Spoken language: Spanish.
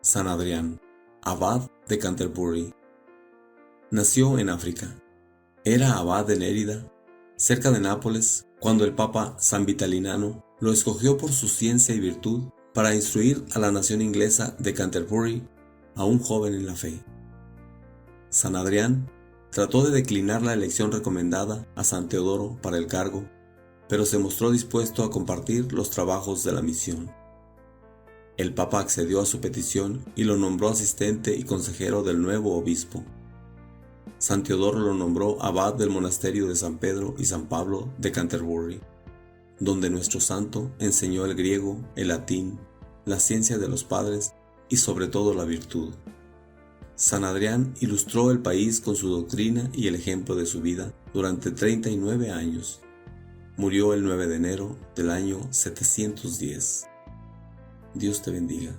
San Adrián, abad de Canterbury. Nació en África. Era abad de Lérida, cerca de Nápoles, cuando el Papa San Vitaliniano lo escogió por su ciencia y virtud para instruir a la nación inglesa de Canterbury, aún joven en la fe. San Adrián trató de declinar la elección recomendada a San Teodoro para el cargo, pero se mostró dispuesto a compartir los trabajos de la misión. El Papa accedió a su petición y lo nombró asistente y consejero del nuevo obispo. San Teodoro lo nombró abad del monasterio de San Pedro y San Pablo de Canterbury, donde nuestro santo enseñó el griego, el latín, la ciencia de los padres y sobre todo la virtud. San Adrián ilustró el país con su doctrina y el ejemplo de su vida durante 39 años. Murió el 9 de enero del año 710. Dios te bendiga.